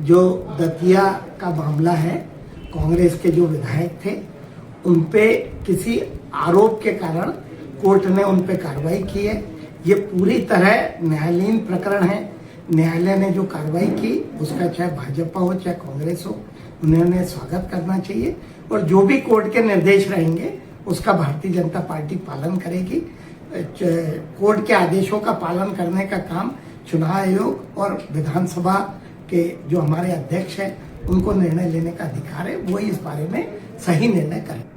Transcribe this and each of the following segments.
जो दतिया का मामला है, कांग्रेस के जो विधायक थे उन पे किसी आरोप के कारण कोर्ट ने उन पे कार्रवाई की है। ये पूरी तरह न्यायालयीन प्रकरण है। न्यायालय ने जो कार्रवाई की उसका चाहे भाजपा हो चाहे कांग्रेस हो, उन्होंने स्वागत करना चाहिए और जो भी कोर्ट के निर्देश रहेंगे उसका भारतीय जनता पार्टी पालन करेगी। कोर्ट के आदेशों का पालन करने का काम चुनाव आयोग और विधानसभा के जो हमारे अध्यक्ष हैं उनको निर्णय लेने का अधिकार है, वो इस बारे में सही निर्णय करें।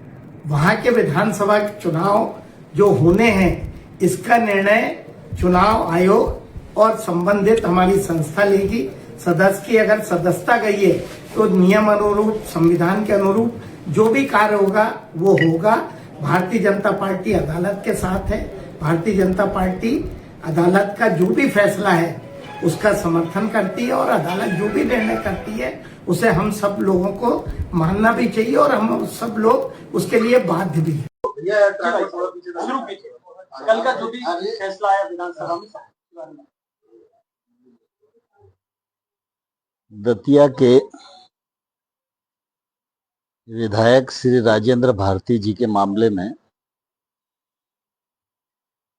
वहां के विधानसभा चुनाव जो होने हैं इसका निर्णय चुनाव आयोग और संबंधित हमारी संस्था लेगी। सदस्य की अगर सदस्यता गई है तो नियम अनुरूप, संविधान के अनुरूप जो भी कार्य होगा वो होगा। भारतीय जनता पार्टी अदालत के साथ है। भारतीय जनता पार्टी अदालत का जो भी फैसला है उसका समर्थन करती है और अदालत जो भी निर्णय करती है उसे हम सब लोगों को मानना भी चाहिए और हम सब लोग उसके लिए बाध्य भी हैं। कल का जो भी फैसला आया विधानसभा में, दतिया के विधायक श्री राजेंद्र भारती जी के मामले में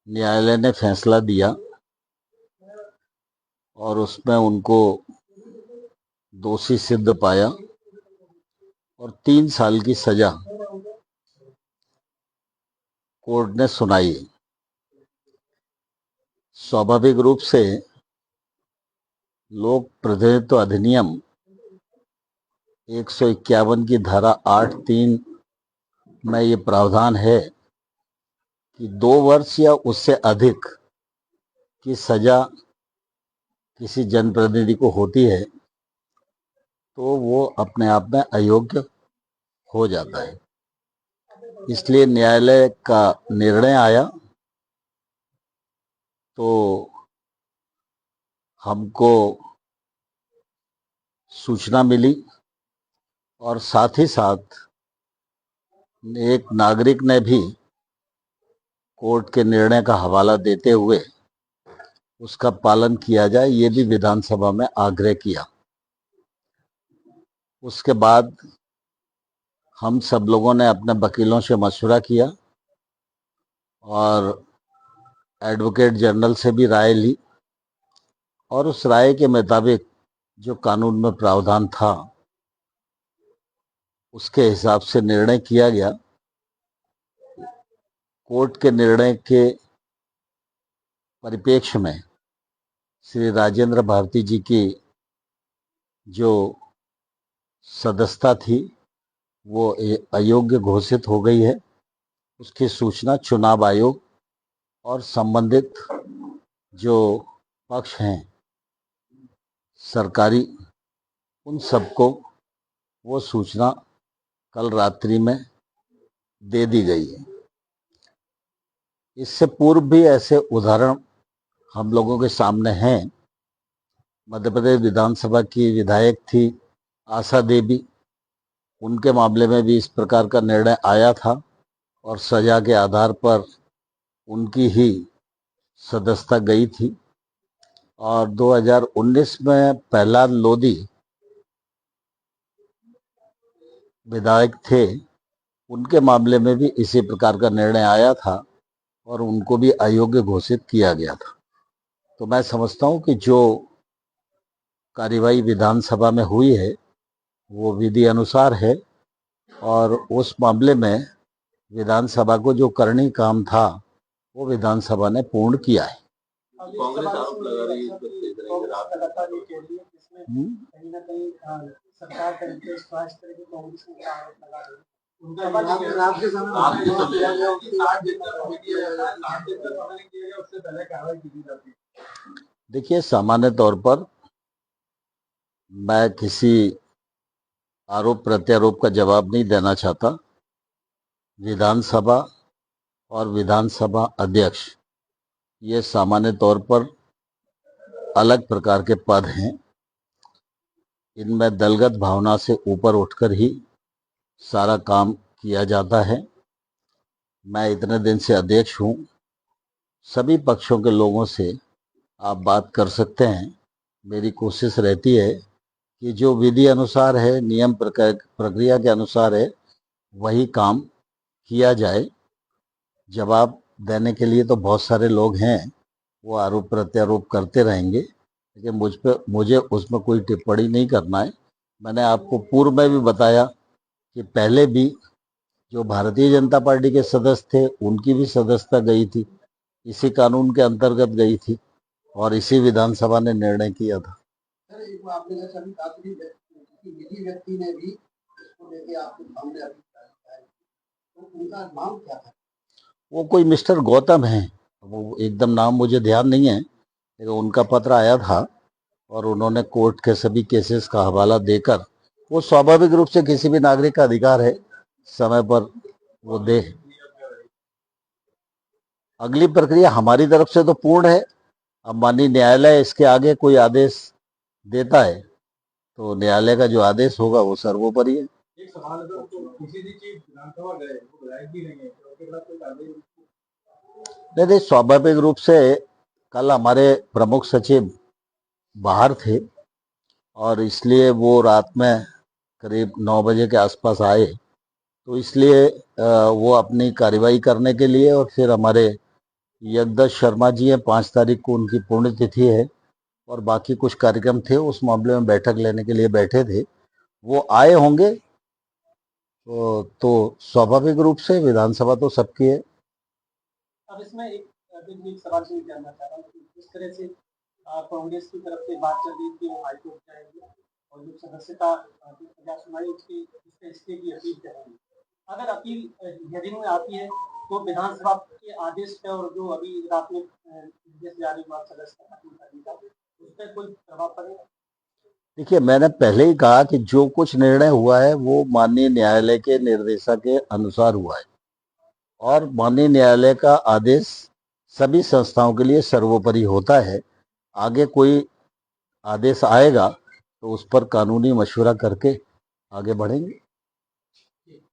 न्यायालय ने फैसला दिया और उसमें उनको दोषी सिद्ध पाया और 3 साल की सजा कोर्ट ने सुनाई। स्वाभाविक रूप से लोक प्रतिनिधित्व अधिनियम 151 की धारा 8(3) में ये प्रावधान है कि 2 वर्ष या उससे अधिक की सजा किसी जनप्रतिनिधि को होती है तो वो अपने आप में अयोग्य हो जाता है। इसलिए न्यायालय का निर्णय आया तो हमको सूचना मिली और साथ ही साथ एक नागरिक ने भी कोर्ट के निर्णय का हवाला देते हुए उसका पालन किया जाए, ये भी विधानसभा में आग्रह किया। उसके बाद हम सब लोगों ने अपने वकीलों से मशवरा किया और एडवोकेट जनरल से भी राय ली और उस राय के मुताबिक जो कानून में प्रावधान था उसके हिसाब से निर्णय किया गया। कोर्ट के निर्णय के परिप्रेक्ष्य में श्री राजेंद्र भारती जी की जो सदस्यता थी वो अयोग्य घोषित हो गई है। उसकी सूचना चुनाव आयोग और संबंधित जो पक्ष हैं सरकारी, उन सबको वो सूचना कल रात्रि में दे दी गई है। इससे पूर्व भी ऐसे उदाहरण हम लोगों के सामने हैं। मध्य प्रदेश विधानसभा की विधायक थी आशा देवी, उनके मामले में भी इस प्रकार का निर्णय आया था और सजा के आधार पर उनकी ही सदस्यता गई थी। और 2019 में प्रहलाद लोधी विधायक थे, उनके मामले में भी इसी प्रकार का निर्णय आया था और उनको भी अयोग्य घोषित किया गया था। तो मैं समझता हूं कि जो कार्यवाही विधानसभा में हुई है वो विधि अनुसार है और उस मामले में विधानसभा को जो करनी काम था वो विधानसभा ने पूर्ण किया है। कांग्रेस आरोप लगा रही है कहीं ना कहीं सरकार का इंटरेस्ट था, इस तरह की कांग्रेस ने आरोप लगा रही है। देखिए, सामान्य तौर पर मैं किसी आरोप प्रत्यारोप का जवाब नहीं देना चाहता। विधानसभा और विधानसभा अध्यक्ष ये सामान्य तौर पर अलग प्रकार के पद हैं। इनमें दलगत भावना से ऊपर उठकर ही सारा काम किया जाता है। मैं इतने दिन से अध्यक्ष हूँ, सभी पक्षों के लोगों से आप बात कर सकते हैं। मेरी कोशिश रहती है कि जो विधि अनुसार है, नियम प्रक्रिया के अनुसार है, वही काम किया जाए। जवाब देने के लिए तो बहुत सारे लोग हैं, वो आरोप प्रत्यारोप करते रहेंगे, लेकिन मुझे उसमें कोई टिप्पणी नहीं करना है। मैंने आपको पूर्व में भी बताया कि पहले भी जो भारतीय जनता पार्टी के सदस्य थे उनकी भी सदस्यता गई थी, इसी कानून के अंतर्गत गई थी और इसी विधानसभा ने निर्णय किया था। सर एक बार आपने जैसा अभी कहा कि किसी निजी व्यक्ति ने भी इसको लेके आपके सामने अभिप्राय दिया है, तो उनका नाम क्या था? वो कोई मिस्टर गौतम है, वो एकदम नाम मुझे ध्यान नहीं है, लेकिन उनका पत्र आया था और उन्होंने कोर्ट के सभी केसेस का हवाला देकर, वो स्वाभाविक रूप से किसी भी नागरिक का अधिकार है समय पर वो दे। अगली प्रक्रिया हमारी तरफ से तो पूर्ण है। अब माननीय न्यायालय इसके आगे कोई आदेश देता है तो न्यायालय का जो आदेश होगा वो सर्वोपरि है। एक सवाल है, तो किसी भी चीज विधानसभा गए वो विधायक भी नहीं है, तो उसके खिलाफ कोई कार्रवाई नहीं, स्वाभाविक रूप से कल हमारे प्रमुख सचिव बाहर थे और इसलिए वो रात में करीब 9 बजे के आसपास आए, तो इसलिए वो अपनी कार्रवाई करने के लिए, और फिर हमारे यज्ञदत्त शर्मा जी हैं, 5 तारीख को उनकी पुण्यतिथि है और बाकी कुछ कार्यक्रम थे, उस मामले में बैठक लेने के लिए बैठे थे, वो आए होंगे। तो स्वाभाविक रूप से विधानसभा तो सबकी है। अब इसमें एक सवाल से जानना चाह रहा हूँ कि जिस तरह से कांग्रेस की तरफ से बात चल रही थी वो हाईकोर्ट जाएगी और जो सदस्यता जो प्रजा सुनाई उसकी स्टे की अपील करेंगे, अगर अपील हियरिंग में आती है तो विधानसभा के आदेश पे और जो अभी रात में निर्देश जारी हुआ सदस्यता खत्म करने का, उस पर कोई प्रभाव पड़ेगा? देखिए, मैंने पहले ही कहा कि जो कुछ निर्णय हुआ है वो माननीय न्यायालय के निर्देशा के अनुसार हुआ है और माननीय न्यायालय का आदेश सभी संस्थाओं के लिए सर्वोपरि होता है। आगे कोई आदेश आएगा तो उस पर कानूनी मशवरा करके आगे बढ़ेंगे।